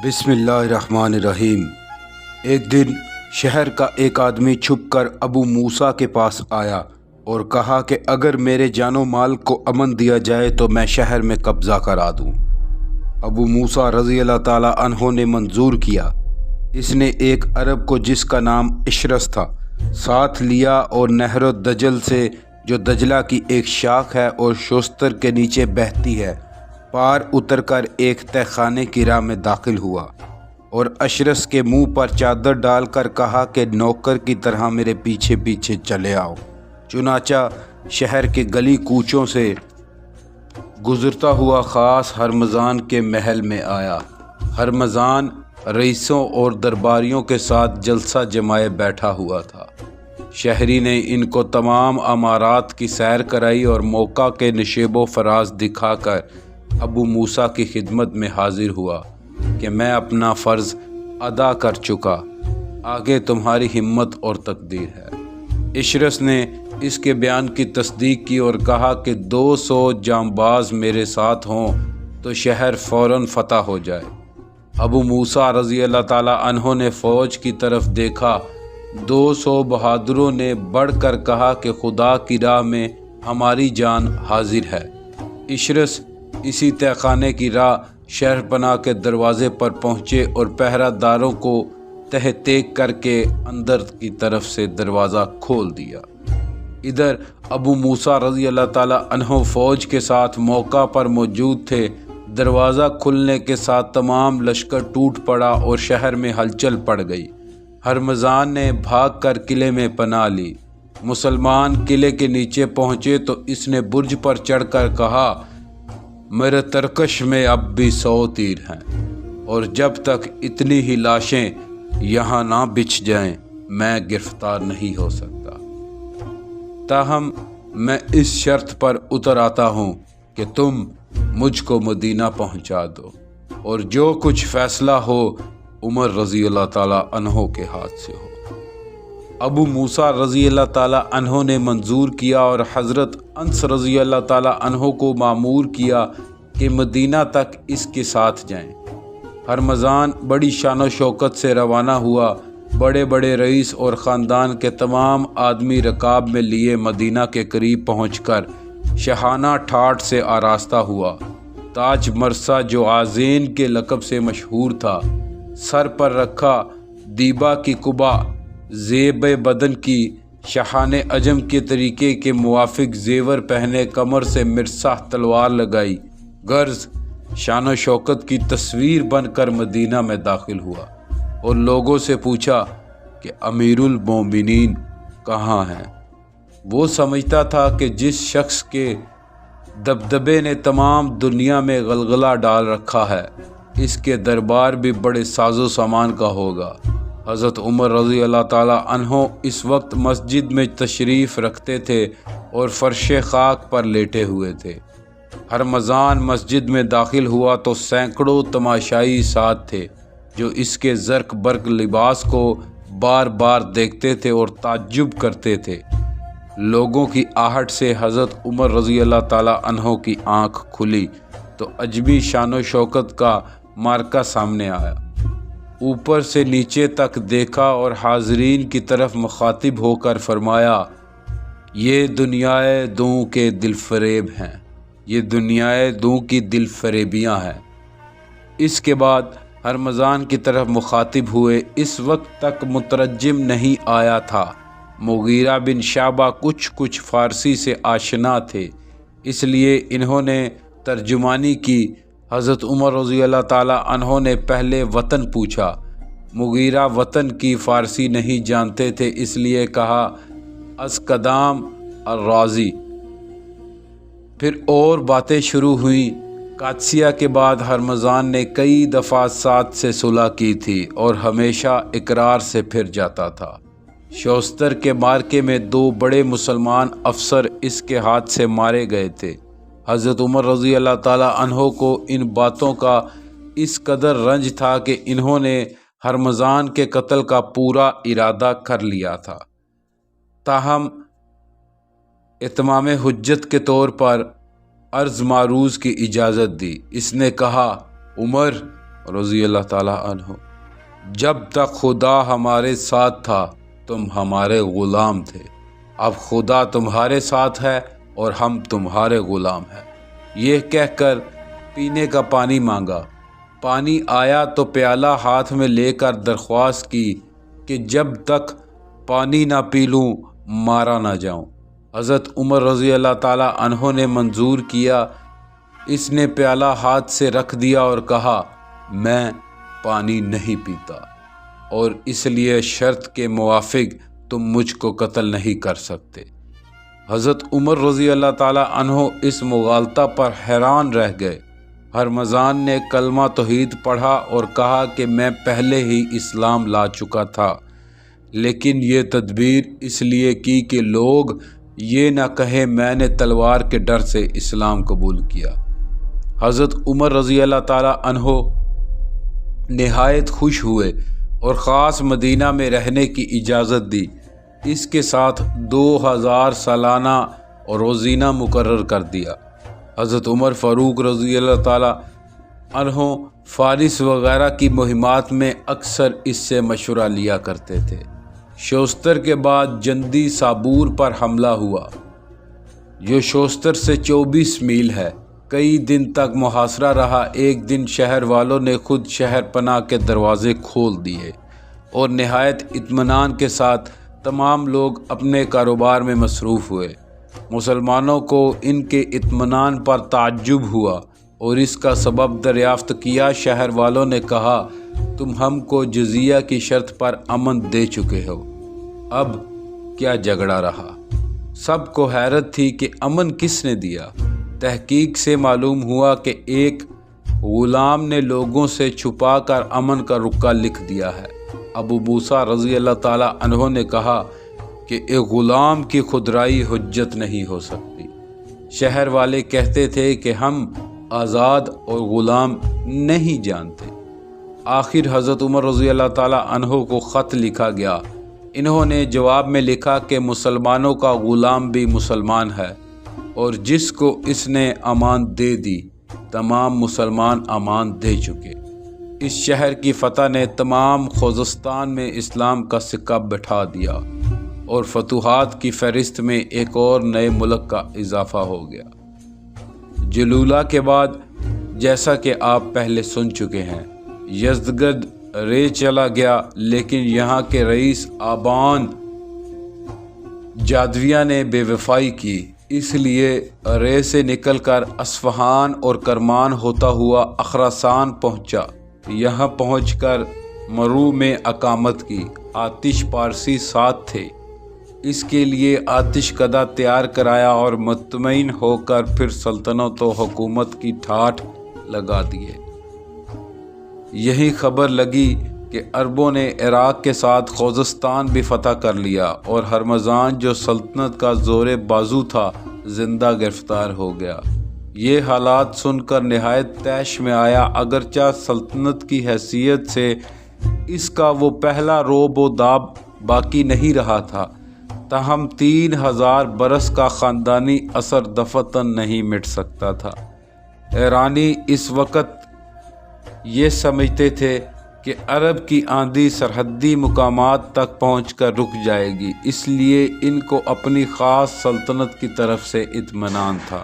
بسم اللہ الرحمن الرحیم۔ ایک دن شہر کا ایک آدمی چھپ کر ابو موسیٰ کے پاس آیا اور کہا کہ اگر میرے جان و مال کو امن دیا جائے تو میں شہر میں قبضہ کرا دوں۔ ابو موسیٰ رضی اللہ تعالیٰ عنہ نے منظور کیا۔ اس نے ایک عرب کو جس کا نام اشرس تھا ساتھ لیا اور نہر الدجل سے، جو دجلہ کی ایک شاخ ہے اور شوستر کے نیچے بہتی ہے، پار اتر کر ایک تہ خانے کی راہ میں داخل ہوا اور اشرس کے منہ پر چادر ڈال کر کہا کہ نوکر کی طرح میرے پیچھے پیچھے چلے آؤ۔ چنانچہ شہر کے گلی کوچوں سے گزرتا ہوا خاص ہرمزان کے محل میں آیا۔ ہرمزان رئیسوں اور درباریوں کے ساتھ جلسہ جمائے بیٹھا ہوا تھا۔ شہری نے ان کو تمام امارات کی سیر کرائی اور موقع کے نشیب و فراز دکھا کر ابو موسیٰ کی خدمت میں حاضر ہوا کہ میں اپنا فرض ادا کر چکا، آگے تمہاری ہمت اور تقدیر ہے۔ اشرس نے اس کے بیان کی تصدیق کی اور کہا کہ 200 جانباز میرے ساتھ ہوں تو شہر فوراً فتح ہو جائے۔ ابو موسیٰ رضی اللہ تعالیٰ عنہ نے فوج کی طرف دیکھا۔ 200 بہادروں نے بڑھ کر کہا کہ خدا کی راہ میں ہماری جان حاضر ہے۔ اشرس اسی تہ خانے کی راہ شہر پناہ کے دروازے پر پہنچے اور پہرہ داروں کو تہ تیک کر کے اندر کی طرف سے دروازہ کھول دیا۔ ادھر ابو موسیٰ رضی اللہ تعالیٰ عنہ فوج کے ساتھ موقع پر موجود تھے۔ دروازہ کھلنے کے ساتھ تمام لشکر ٹوٹ پڑا اور شہر میں ہلچل پڑ گئی۔ ہرمزان نے بھاگ کر قلعے میں پناہ لی۔ مسلمان قلعے کے نیچے پہنچے تو اس نے برج پر چڑھ کر کہا، میرے ترکش میں اب بھی 100 تیر ہیں اور جب تک اتنی ہی لاشیں یہاں نہ بچھ جائیں میں گرفتار نہیں ہو سکتا۔ تاہم میں اس شرط پر اتر آتا ہوں کہ تم مجھ کو مدینہ پہنچا دو اور جو کچھ فیصلہ ہو عمر رضی اللہ تعالیٰ عنہ کے ہاتھ سے ہو۔ ابو موسیٰ رضی اللہ تعالیٰ عنہ نے منظور کیا اور حضرت انس رضی اللہ تعالیٰ عنہ کو مامور کیا کہ مدینہ تک اس کے ساتھ جائیں۔ ہرمزان بڑی شان و شوکت سے روانہ ہوا۔ بڑے بڑے رئیس اور خاندان کے تمام آدمی رکاب میں لیے مدینہ کے قریب پہنچ کر شاہانہ ٹھاٹھ سے آراستہ ہوا۔ تاج مرصع جو آذین کے لقب سے مشہور تھا، سر پر رکھا، دیبا کی قبا زیب بدن کی، شاہان عجم کے طریقے کے موافق زیور پہنے، کمر سے مرصع تلوار لگائی، غرض شان و شوکت کی تصویر بن کر مدینہ میں داخل ہوا اور لوگوں سے پوچھا کہ امیر المومنین کہاں ہیں؟ وہ سمجھتا تھا کہ جس شخص کے دبدبے نے تمام دنیا میں غلغلہ ڈال رکھا ہے، اس کے دربار بھی بڑے ساز و سامان کا ہوگا۔ حضرت عمر رضی اللہ تعالیٰ عنہ اس وقت مسجد میں تشریف رکھتے تھے اور فرش خاک پر لیٹے ہوئے تھے۔ ہرمزان مسجد میں داخل ہوا تو سینکڑوں تماشائی ساتھ تھے جو اس کے زرق برق لباس کو بار بار دیکھتے تھے اور تعجب کرتے تھے۔ لوگوں کی آہٹ سے حضرت عمر رضی اللہ تعالیٰ عنہ کی آنکھ کھلی تو عجبی شان و شوکت کا مارکا سامنے آیا۔ اوپر سے نیچے تک دیکھا اور حاضرین کی طرف مخاطب ہو کر فرمایا، یہ دنیائے دوں کے دل فریب ہیں، یہ دنیائے دوں کی دل فریبیاں ہیں۔ اس کے بعد ہرمزان کی طرف مخاطب ہوئے، اس وقت تک مترجم نہیں آیا تھا۔ مغیرہ بن شعبہ کچھ فارسی سے آشنا تھے، اس لیے انہوں نے ترجمانی کی۔ حضرت عمر رضی اللہ تعالیٰ عنہ نے پہلے وطن پوچھا۔ مغیرہ وطن کی فارسی نہیں جانتے تھے، اس لیے کہا از کدام الراضی۔ پھر اور باتیں شروع ہوئیں۔ قادسیہ کے بعد ہرمزان نے کئی دفعہ سعد سے صلح کی تھی اور ہمیشہ اقرار سے پھر جاتا تھا۔ شوستر کے مارکے میں 2 بڑے مسلمان افسر اس کے ہاتھ سے مارے گئے تھے۔ حضرت عمر رضی اللہ تعالیٰ عنہ کو ان باتوں کا اس قدر رنج تھا کہ انہوں نے ہرمزان کے قتل کا پورا ارادہ کر لیا تھا۔ تاہم اتمام حجت کے طور پر عرض معروض کی اجازت دی۔ اس نے کہا، عمر رضی اللہ تعالیٰ عنہ: جب تک خدا ہمارے ساتھ تھا تم ہمارے غلام تھے، اب خدا تمہارے ساتھ ہے اور ہم تمہارے غلام ہیں۔ یہ کہہ کر پینے کا پانی مانگا۔ پانی آیا تو پیالہ ہاتھ میں لے کر درخواست کی کہ جب تک پانی نہ پی لوں مارا نہ جاؤں۔ حضرت عمر رضی اللہ تعالیٰ عنہ نے منظور کیا۔ اس نے پیالہ ہاتھ سے رکھ دیا اور کہا: میں پانی نہیں پیتا، اور اس لیے شرط کے موافق تم مجھ کو قتل نہیں کر سکتے۔ حضرت عمر رضی اللہ تعالیٰ عنہ اس مغالطہ پر حیران رہ گئے۔ ہرمزان نے کلمہ توحید پڑھا اور کہا کہ میں پہلے ہی اسلام لا چکا تھا، لیکن یہ تدبیر اس لیے کی کہ لوگ یہ نہ کہیں میں نے تلوار کے ڈر سے اسلام قبول کیا۔ حضرت عمر رضی اللہ تعالیٰ عنہ نہایت خوش ہوئے اور خاص مدینہ میں رہنے کی اجازت دی۔ اس کے ساتھ 2000 سالانہ اور روزینہ مقرر کر دیا۔ حضرت عمر فاروق رضی اللہ تعالیٰ عنہ فارس وغیرہ کی مہمات میں اکثر اس سے مشورہ لیا کرتے تھے۔ شوستر کے بعد جندی صابور پر حملہ ہوا، جو شوستر سے 24 میل ہے۔ کئی دن تک محاصرہ رہا۔ ایک دن شہر والوں نے خود شہر پناہ کے دروازے کھول دیے اور نہایت اطمینان کے ساتھ تمام لوگ اپنے کاروبار میں مصروف ہوئے۔ مسلمانوں کو ان کے اطمینان پر تعجب ہوا اور اس کا سبب دریافت کیا۔ شہر والوں نے کہا: تم ہم کو جزیہ کی شرط پر امن دے چکے ہو، اب کیا جھگڑا رہا؟ سب کو حیرت تھی کہ امن کس نے دیا؟ تحقیق سے معلوم ہوا کہ ایک غلام نے لوگوں سے چھپا کر امن کا رکا لکھ دیا ہے۔ ابو موسیٰ رضی اللہ تعالیٰ عنہ نے کہا کہ ایک غلام کی خودرائی حجت نہیں ہو سکتی۔ شہر والے کہتے تھے کہ ہم آزاد اور غلام نہیں جانتے۔ آخر حضرت عمر رضی اللہ تعالیٰ عنہ کو خط لکھا گیا۔ انہوں نے جواب میں لکھا کہ مسلمانوں کا غلام بھی مسلمان ہے، اور جس کو اس نے امان دے دی تمام مسلمان امان دے چکے۔ اس شہر کی فتح نے تمام خوزستان میں اسلام کا سکہ بٹھا دیا اور فتوحات کی فہرست میں ایک اور نئے ملک کا اضافہ ہو گیا۔ جلولہ کے بعد جیسا کہ آپ پہلے سن چکے ہیں، یزدگرد رے چلا گیا، لیکن یہاں کے رئیس آبان جادویہ نے بے وفائی کی، اس لیے رے سے نکل کر اصفہان اور کرمان ہوتا ہوا اخراسان پہنچا۔ یہاں پہنچ کر مرو میں اقامت کی۔ آتش پارسی ساتھ تھے، اس کے لیے آتش کدہ تیار کرایا اور مطمئن ہو کر پھر سلطنت و حکومت کی ٹھاٹھ لگا دیے۔ یہی خبر لگی کہ عربوں نے عراق کے ساتھ خوزستان بھی فتح کر لیا اور ہرمزان جو سلطنت کا زور بازو تھا زندہ گرفتار ہو گیا۔ یہ حالات سن کر نہایت طیش میں آیا۔ اگرچہ سلطنت کی حیثیت سے اس کا وہ پہلا روب و داب باقی نہیں رہا تھا، تاہم 3000 برس کا خاندانی اثر دفتن نہیں مٹ سکتا تھا۔ ایرانی اس وقت یہ سمجھتے تھے کہ عرب کی آندھی سرحدی مقامات تک پہنچ کر رک جائے گی، اس لیے ان کو اپنی خاص سلطنت کی طرف سے اطمینان تھا۔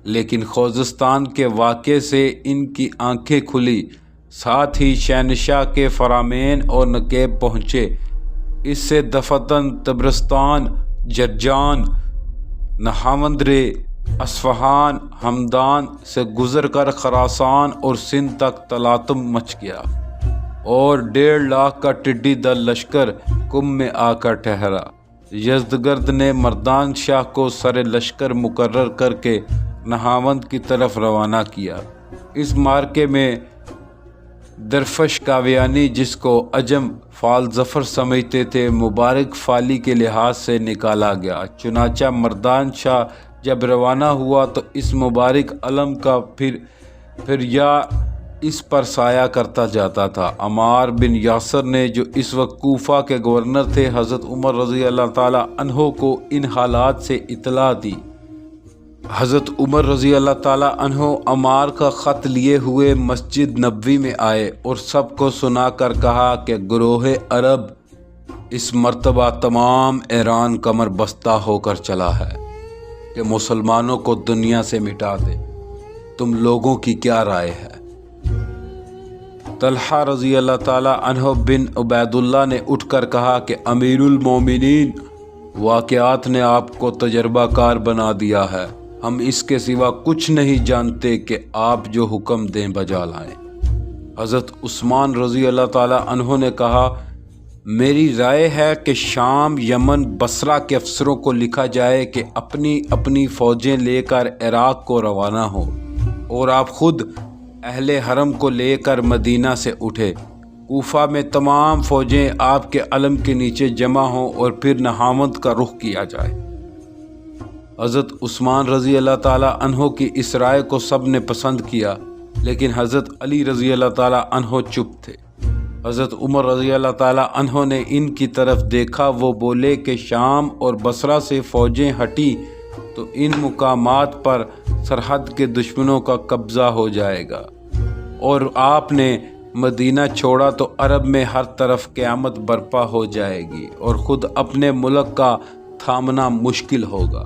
لیکن خوزستان کے واقعے سے ان کی آنکھیں کھلی، ساتھ ہی شہنشاہ کے فرامین اور نقیب پہنچے۔ اس سے دفتن، طبرستان، جرجان، نہاوندرے، اصفہان، ہمدان سے گزر کر خراسان اور سندھ تک تلاطم مچ گیا اور 1.5 لاکھ کا ٹڈی دل لشکر کم میں آ کر ٹھہرا۔ یزدگرد نے مردان شاہ کو سر لشکر مقرر کر کے نہاوند کی طرف روانہ کیا۔ اس مارکے میں درفش کاویانی، جس کو عجم فال ظفر سمجھتے تھے، مبارک فالی کے لحاظ سے نکالا گیا۔ چنانچہ مردان شاہ جب روانہ ہوا تو اس مبارک علم کا پھر یا اس پر سایہ کرتا جاتا تھا۔ عمار بن یاسر نے، جو اس وقت کوفہ کے گورنر تھے، حضرت عمر رضی اللہ تعالیٰ عنہ کو ان حالات سے اطلاع دی۔ حضرت عمر رضی اللہ تعالیٰ عنہ عمار کا خط لیے ہوئے مسجد نبوی میں آئے اور سب کو سنا کر کہا کہ گروہ عرب اس مرتبہ تمام ایران کمر بستہ ہو کر چلا ہے کہ مسلمانوں کو دنیا سے مٹا دے، تم لوگوں کی کیا رائے ہے؟ طلحہ رضی اللہ تعالیٰ عنہ بن عبید اللہ نے اٹھ کر کہا کہ امیر المومنین، واقعات نے آپ کو تجربہ کار بنا دیا ہے، ہم اس کے سوا کچھ نہیں جانتے کہ آپ جو حکم دیں بجا لائیں۔ حضرت عثمان رضی اللہ تعالیٰ عنہ نے کہا، میری رائے ہے کہ شام، یمن، بصرہ کے افسروں کو لکھا جائے کہ اپنی اپنی فوجیں لے کر عراق کو روانہ ہوں اور آپ خود اہل حرم کو لے کر مدینہ سے اٹھے۔ کوفہ میں تمام فوجیں آپ کے علم کے نیچے جمع ہوں اور پھر نہاوند کا رخ کیا جائے۔ حضرت عثمان رضی اللہ تعالیٰ عنہ کی اس رائے کو سب نے پسند کیا، لیکن حضرت علی رضی اللہ تعالیٰ عنہ چپ تھے۔ حضرت عمر رضی اللہ تعالیٰ عنہ نے ان کی طرف دیکھا، وہ بولے کہ شام اور بصرہ سے فوجیں ہٹی تو ان مقامات پر سرحد کے دشمنوں کا قبضہ ہو جائے گا، اور آپ نے مدینہ چھوڑا تو عرب میں ہر طرف قیامت برپا ہو جائے گی اور خود اپنے ملک کا تھامنا مشکل ہوگا۔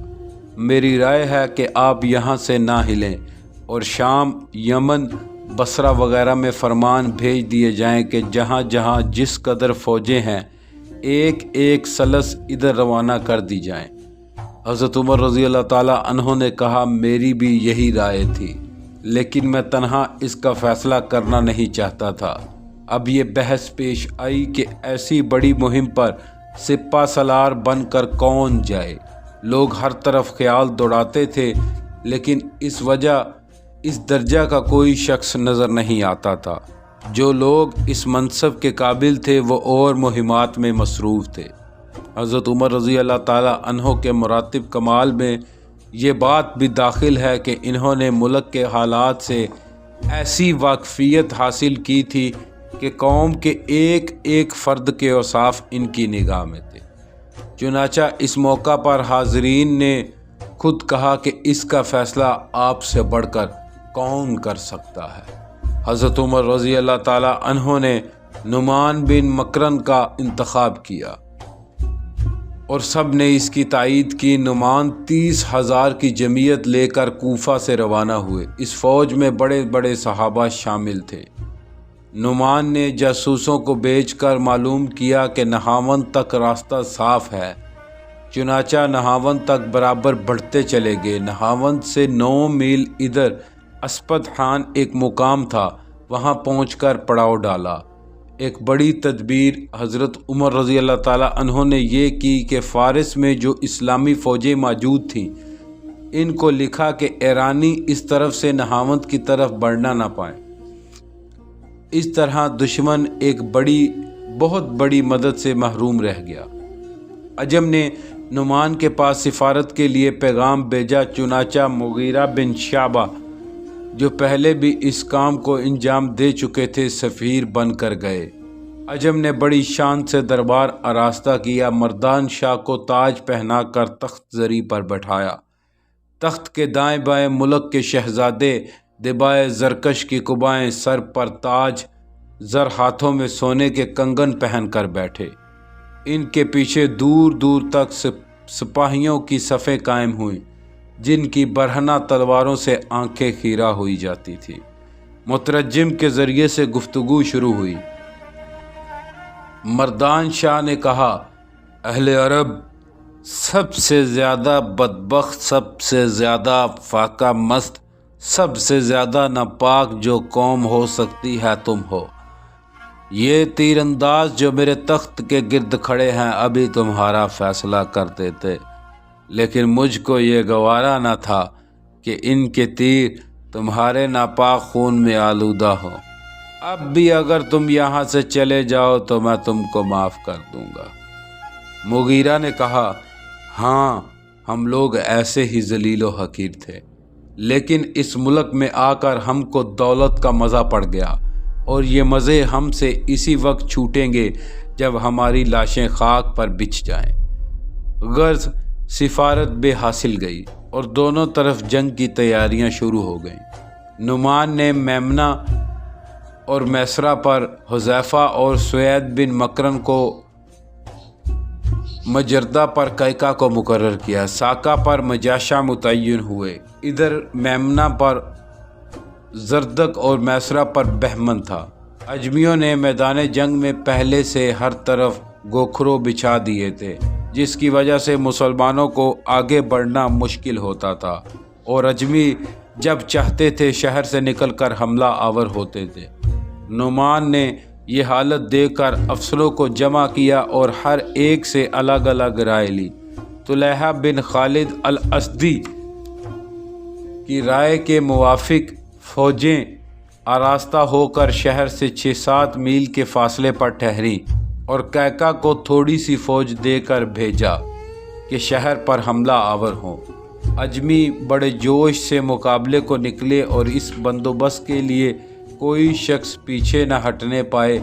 میری رائے ہے کہ آپ یہاں سے نہ ہلیں اور شام، یمن، بصرہ وغیرہ میں فرمان بھیج دیے جائیں کہ جہاں جہاں جس قدر فوجیں ہیں ایک ایک سلس ادھر روانہ کر دی جائیں۔ حضرت عمر رضی اللہ تعالیٰ عنہ نے کہا، میری بھی یہی رائے تھی، لیکن میں تنہا اس کا فیصلہ کرنا نہیں چاہتا تھا۔ اب یہ بحث پیش آئی کہ ایسی بڑی مہم پر سپہ سالار بن کر کون جائے۔ لوگ ہر طرف خیال دوڑاتے تھے، لیکن اس درجہ کا کوئی شخص نظر نہیں آتا تھا۔ جو لوگ اس منصب کے قابل تھے وہ اور مہمات میں مصروف تھے۔ حضرت عمر رضی اللہ تعالیٰ عنہ کے مراتب کمال میں یہ بات بھی داخل ہے کہ انہوں نے ملک کے حالات سے ایسی واقفیت حاصل کی تھی کہ قوم کے ایک ایک فرد کے اوصاف ان کی نگاہ میں تھے۔ چنانچہ اس موقع پر حاضرین نے خود کہا کہ اس کا فیصلہ آپ سے بڑھ کر کون کر سکتا ہے۔ حضرت عمر رضی اللہ تعالیٰ عنہ نے نعمان بن مکرن کا انتخاب کیا اور سب نے اس کی تائید کی۔ نعمان 30,000 کی جمعیت لے کر کوفہ سے روانہ ہوئے۔ اس فوج میں بڑے بڑے صحابہ شامل تھے۔ نعمان نے جاسوسوں کو بھیج کر معلوم کیا کہ نہاوند تک راستہ صاف ہے۔ چنانچہ نہاوند تک برابر بڑھتے چلے گئے۔ نہاوند سے 9 میل ادھر اسپد خان ایک مقام تھا، وہاں پہنچ کر پڑاؤ ڈالا۔ ایک بڑی تدبیر حضرت عمر رضی اللہ تعالیٰ عنہ نے یہ کی کہ فارس میں جو اسلامی فوجیں موجود تھیں ان کو لکھا کہ ایرانی اس طرف سے نہاوند کی طرف بڑھنا نہ پائیں۔ اس طرح دشمن ایک بہت بڑی مدد سے محروم رہ گیا۔ عجم نے نعمان کے پاس سفارت کے لیے پیغام بھیجا، چنانچہ مغیرہ بن شعبہ جو پہلے بھی اس کام کو انجام دے چکے تھے سفیر بن کر گئے۔ عجم نے بڑی شان سے دربار آراستہ کیا، مردان شاہ کو تاج پہنا کر تخت زری پر بٹھایا۔ تخت کے دائیں بائیں ملک کے شہزادے دبائے زرکش کی قبائیں، سر پر تاج، زر ہاتھوں میں سونے کے کنگن پہن کر بیٹھے۔ ان کے پیچھے دور دور تک سپاہیوں کی صفیں قائم ہوئیں جن کی برہنہ تلواروں سے آنکھیں خیرہ ہوئی جاتی تھی۔ مترجم کے ذریعے سے گفتگو شروع ہوئی۔ مردان شاہ نے کہا، اہل عرب سب سے زیادہ بدبخت، سب سے زیادہ فاقہ مست، سب سے زیادہ ناپاک جو قوم ہو سکتی ہے تم ہو۔ یہ تیر انداز جو میرے تخت کے گرد کھڑے ہیں ابھی تمہارا فیصلہ کر دیتے، لیکن مجھ کو یہ گوارا نہ تھا کہ ان کے تیر تمہارے ناپاک خون میں آلودہ ہو۔ اب بھی اگر تم یہاں سے چلے جاؤ تو میں تم کو معاف کر دوں گا۔ مغیرہ نے کہا، ہاں ہم لوگ ایسے ہی ذلیل و حقیر تھے، لیکن اس ملک میں آ کر ہم کو دولت کا مزہ پڑ گیا اور یہ مزے ہم سے اسی وقت چھوٹیں گے جب ہماری لاشیں خاک پر بچھ جائیں۔ غرض سفارت بے حاصل گئی۔ اور دونوں طرف جنگ کی تیاریاں شروع ہو گئیں۔ نعمان نے میمنہ اور میسرہ پر حذیفہ اور سوید بن مکرن کو مجردہ پر قیقہ کو مقرر کیا۔ ساقہ پر مجاشہ متعین ہوئے۔ ادھر میمنہ پر زردق اور میسرہ پر بہمن تھا۔ اجمیوں نے میدان جنگ میں پہلے سے ہر طرف گوکھرو بچھا دیے تھے، جس کی وجہ سے مسلمانوں کو آگے بڑھنا مشکل ہوتا تھا، اور اجمی جب چاہتے تھے شہر سے نکل کر حملہ آور ہوتے تھے۔ نعمان نے یہ حالت دیکھ کر افسروں کو جمع کیا اور ہر ایک سے الگ الگ رائے لی۔ طلحہ بن خالد الاسدی کی رائے کے موافق فوجیں آراستہ ہو کر شہر سے 6-7 میل کے فاصلے پر ٹھہریں اور قیقہ کو تھوڑی سی فوج دے کر بھیجا کہ شہر پر حملہ آور ہوں۔ اجمی بڑے جوش سے مقابلے کو نکلے اور اس بندوبست کے لیے کوئی شخص پیچھے نہ ہٹنے پائے۔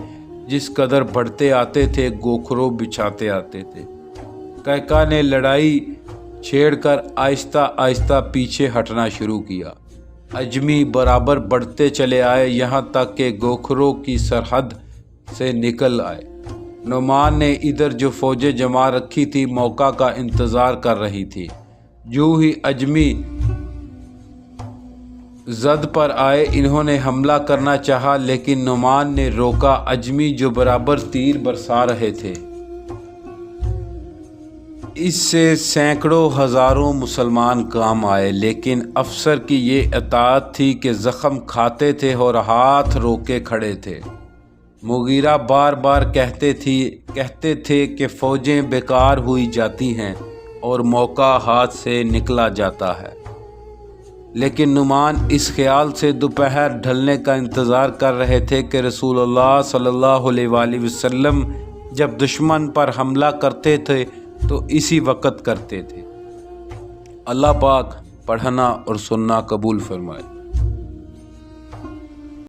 جس قدر بڑھتے آتے تھے گوکھرو بچھاتے آتے تھے۔ قیقہ نے لڑائی چھیڑ کر آہستہ آہستہ پیچھے ہٹنا شروع کیا۔ اجمی برابر بڑھتے چلے آئے یہاں تک کہ گوکھرو کی سرحد سے نکل آئے۔ نعمان نے ادھر جو فوجیں جمع رکھی تھی موقع کا انتظار کر رہی تھی۔ جو ہی اجمی زد پر آئے انہوں نے حملہ کرنا چاہا، لیکن نعمان نے روکا۔ اجمی جو برابر تیر برسا رہے تھے، اس سے سینکڑوں ہزاروں مسلمان کام آئے، لیکن افسر کی یہ اطاعت تھی کہ زخم کھاتے تھے اور ہاتھ روکے کھڑے تھے۔ مغیرہ بار بار کہتے تھے کہ فوجیں بیکار ہوئی جاتی ہیں اور موقع ہاتھ سے نکلا جاتا ہے، لیکن نعمان اس خیال سے دوپہر ڈھلنے کا انتظار کر رہے تھے کہ رسول اللہ صلی اللہ علیہ وآلہ وسلم جب دشمن پر حملہ کرتے تھے تو اسی وقت کرتے تھے۔ اللہ پاک پڑھنا اور سننا قبول فرمائے۔